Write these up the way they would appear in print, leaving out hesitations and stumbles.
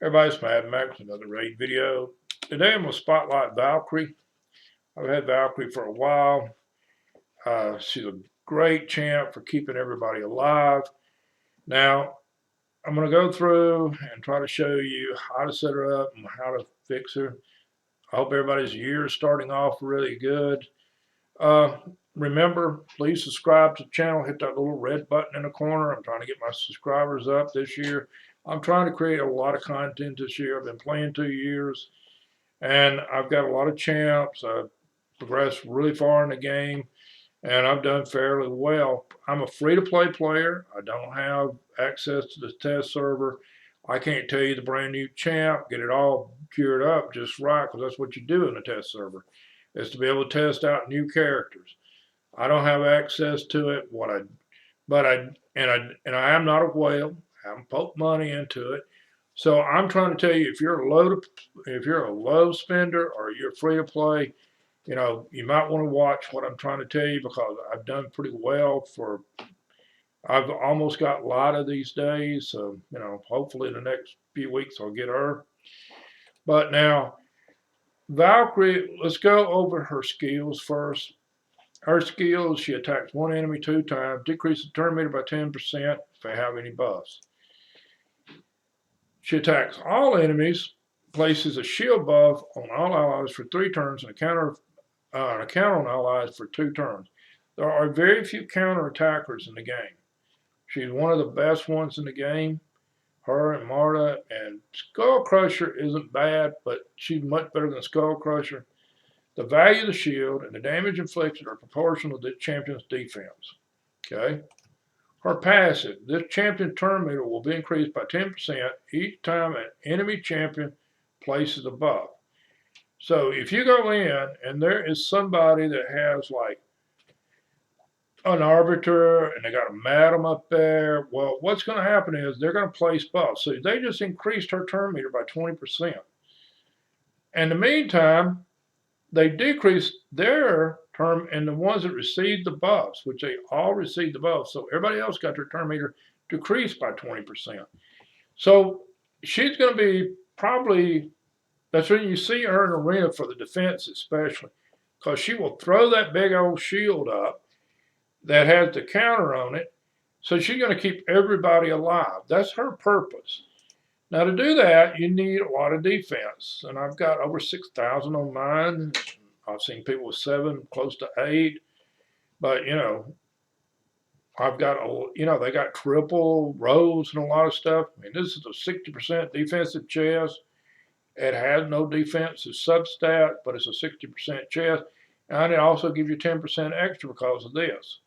Everybody's Madmaxed, another raid video. Today I'm going to spotlight Valkyrie. I've had Valkyrie for a while. She's a great champ for keeping everybody alive. Now, I'm going to go through and try to show you how to set her up and how to fix her. I hope everybody's year is starting off really good. Uh, Remember, please subscribe to the channel. Hit that little red button in the corner. I'm trying to get my subscribers up this year. I'm trying to create a lot of content this year. I've been playing 2 years. And I've got a lot of champs. I've progressed really far in the game, and I've done fairly well. I'm a free-to-play player. I don't have access to the test server. I can't tell you the brand new champ, get it all geared up just right, because that's what you do in the test server, is to be able to test out new characters. I don't have access to it. I am not a whale. I haven't poked money into it. So I'm trying to tell you, if you're a low spender or you're free to play, you might want to watch what I'm trying to tell you, because I've done pretty well for. I've almost got a lot of these days, so hopefully in the next few weeks I'll get her. But now Valkyrie, let's go over her skills first. Her skills: she attacks one enemy 2 times, decreases turn meter by 10% if they have any buffs. She attacks all enemies, places a shield buff on all allies for 3 turns, and a counter on allies for 2 turns. There are very few counter attackers in the game. She's one of the best ones in the game. Her and Marta, and Skull Crusher isn't bad, but she's much better than Skull Crusher. The value of the shield and the damage inflicted are proportional to the champion's defense. Okay? Her passive: this champion turn meter will be increased by 10% each time an enemy champion places a buff. So if you go in and there is somebody that has like an arbiter and they got a madam up there, well, what's going to happen is they're going to place buffs. So they just increased her turn meter by 20%. In the meantime, they decreased their term, and the ones that received the buffs, which they all received the buffs, so everybody else got their turn meter decreased by 20%. So she's going to be probably, that's when you see her in the arena for the defense especially, because she will throw that big old shield up that has the counter on it, so she's going to keep everybody alive. That's her purpose. Now, to do that, you need a lot of defense, and I've got over 6,000 on mine. I've seen people with 7, close to 8, but I've got they got triple rows and a lot of stuff. I mean, this is a 60% defensive chest. It has no defensive substat, but it's a 60% chest, and it also gives you 10% extra because of this,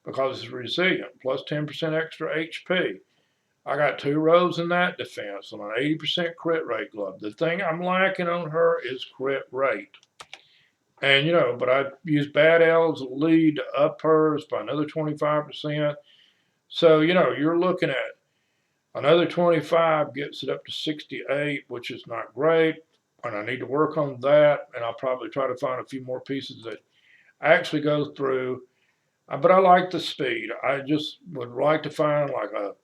because it's resilient, plus 10% extra HP. I got 2 rows in that defense on an 80% crit rate glove. The thing I'm lacking on her is crit rate. And, but I use Bad L as a lead to up hers by another 25%. So, you're looking at another 25 gets it up to 68, which is not great. And I need to work on that. And I'll probably try to find a few more pieces that actually go through. But I like the speed. I just would like to find like a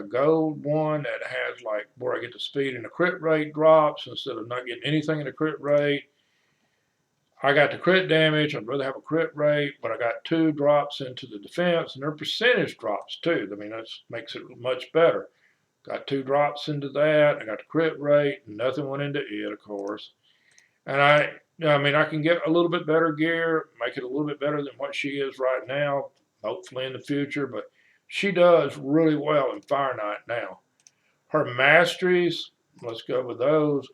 gold one that has like where I get the speed and the crit rate drops instead of not getting anything in the crit rate. I got the crit damage. I'd rather have a crit rate, but I got 2 drops into the defense, and their percentage drops too. I mean, that makes it much better. Got 2 drops into that. I got the crit rate, and nothing went into it, of course. And I can get a little bit better gear, make it a little bit better than what she is right now, hopefully in the future, but she does really well in Fire Knight now. Her masteries, let's go with those.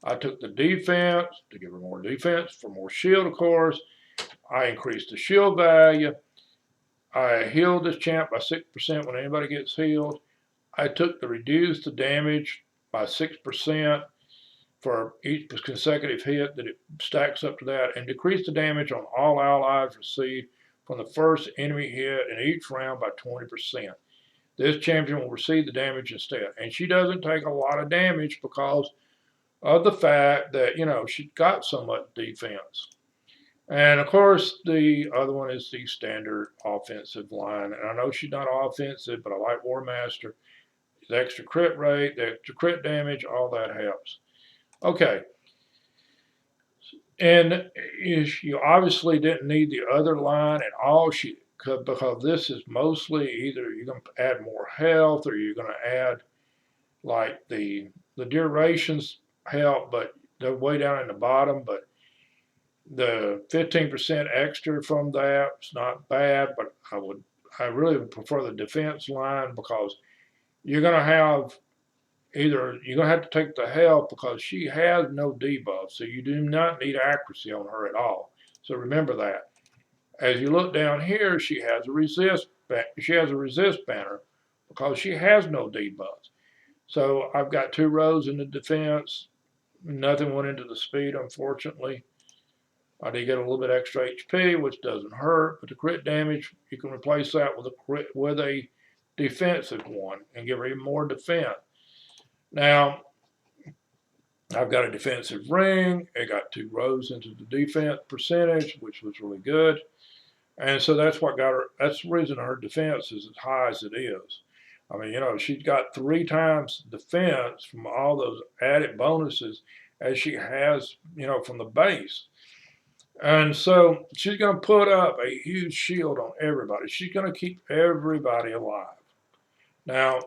I took the defense to give her more defense for more shield, of course. I increased the shield value. I healed this champ by 6% when anybody gets healed. I took the reduced the damage by 6% for each consecutive hit that it stacks up to that, and decreased the damage on all allies received from the first enemy hit in each round by 20%. This champion will receive the damage instead. And she doesn't take a lot of damage because of the fact that, she's got so much defense. And of course, the other one is the standard offensive line. And I know she's not offensive, but I like War Master. the extra crit rate, the extra crit damage, all that helps. Okay. And you obviously didn't need the other line at all because this is mostly either you're going to add more health or you're going to add like the durations help, but they're way down in the bottom. But the 15% extra from that is not bad, but I really would prefer the defense line because you're going to have either you're going to have to take the health because she has no debuff, so you do not need accuracy on her at all. So remember that. As you look down here, she has a resist banner because she has no debuffs. So I've got 2 rows in the defense. Nothing went into the speed, unfortunately. I did get a little bit extra HP, which doesn't hurt, but the crit damage, you can replace that with a defensive one and give her even more defense. Now, I've got a defensive ring. It got 2 rows into the defense percentage, which was really good. And so that's what got her, that's the reason her defense is as high as it is. I mean, she's got 3 times defense from all those added bonuses as she has, from the base. And so she's going to put up a huge shield on everybody. She's going to keep everybody alive. Now,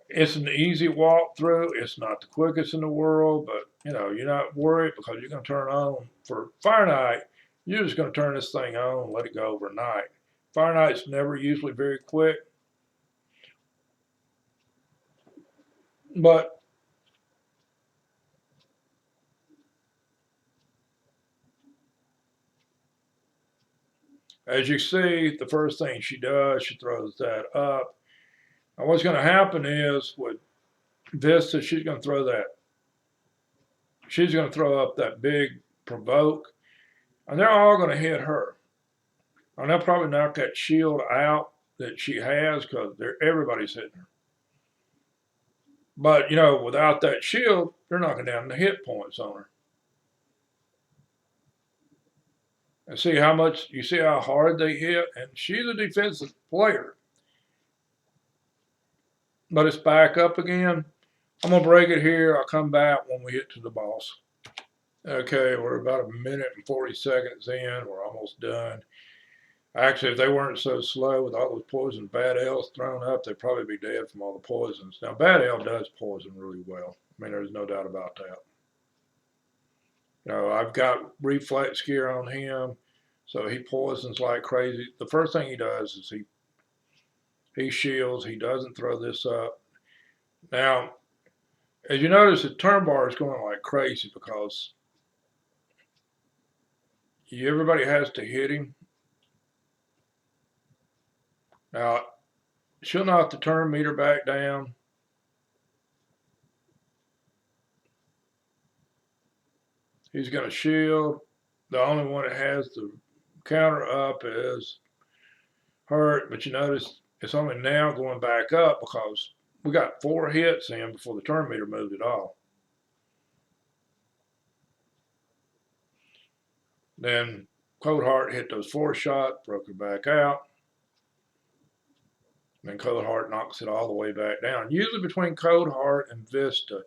it's an easy walkthrough. It's not the quickest in the world, but you're not worried because you're going to turn on for Fire Knight. You're just going to turn this thing on and let it go overnight. Fire Knight's never usually very quick, but as you see, the first thing she does, she throws that up. And what's going to happen is with Vista, she's going to throw up that big provoke, and they're all going to hit her. And they'll probably knock that shield out that she has because everybody's hitting her. But, without that shield, they're knocking down the hit points on her. And see how hard they hit? And she's a defensive player. But it's back up again. I'm going to break it here. I'll come back when we get to the boss. Okay, we're about 1:40 in. We're almost done. Actually, if they weren't so slow with all those poison Bad L's thrown up, they'd probably be dead from all the poisons. Now, Bad L does poison really well. I mean, there's no doubt about that. I've got reflex gear on him, so he poisons like crazy. The first thing he does is he shields. He doesn't throw this up. Now, as you notice, the turn bar is going like crazy because everybody has to hit him. Now, she'll knock the turn meter back down. He's going to shield. The only one that has the counter up is hurt, but you notice it's only now going back up because we got 4 hits in before the turn meter moved at all. Then Cold Heart hit those 4 shots, broke it back out. And Cold Heart knocks it all the way back down. Usually between Cold Heart and Vista,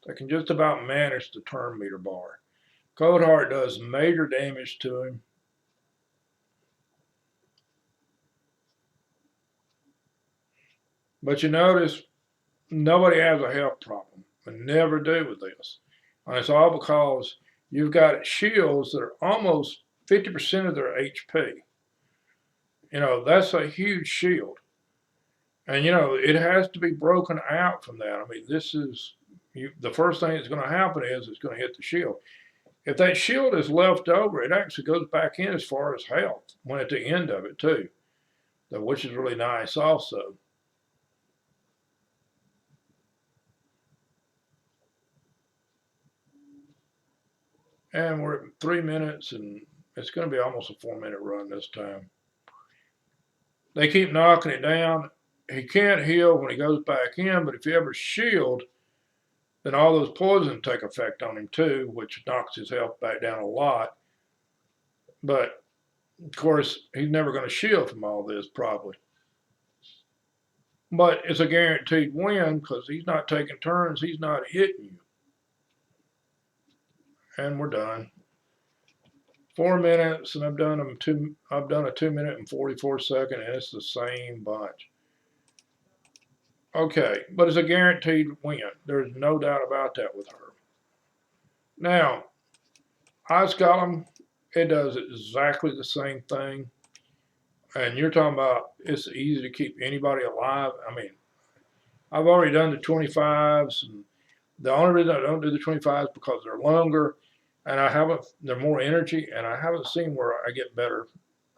they can just about manage the turn meter bar. Cold Heart does major damage to him. But you notice nobody has a health problem. They never do with this. And it's all because you've got shields that are almost 50% of their HP. That's a huge shield. And, it has to be broken out from that. I mean, the first thing that's going to happen is it's going to hit the shield. If that shield is left over, it actually goes back in as far as health when at the end of it, too, which is really nice also. And we're at 3 minutes, and it's going to be almost a 4-minute run this time. They keep knocking it down. He can't heal when he goes back in, but if you ever shield, then all those poisons take effect on him too, which knocks his health back down a lot. But, of course, he's never going to shield from all this, probably. But it's a guaranteed win because he's not taking turns. He's not hitting you. And we're done. 4 minutes, and I've done a 2 minute and 44 second, and it's the same bunch. Okay, but it's a guaranteed win. There's no doubt about that with her. Now, Ice Golem, it does exactly the same thing. And you're talking about it's easy to keep anybody alive. I mean, I've already done the 25s, and the only reason I don't do the 25s is because they're longer, and they're more energy, and I haven't seen where I get better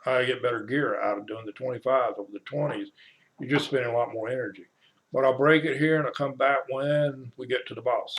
gear out of doing the 25s over the 20s. You're just spending a lot more energy. But I'll break it here, and I'll come back when we get to the boss.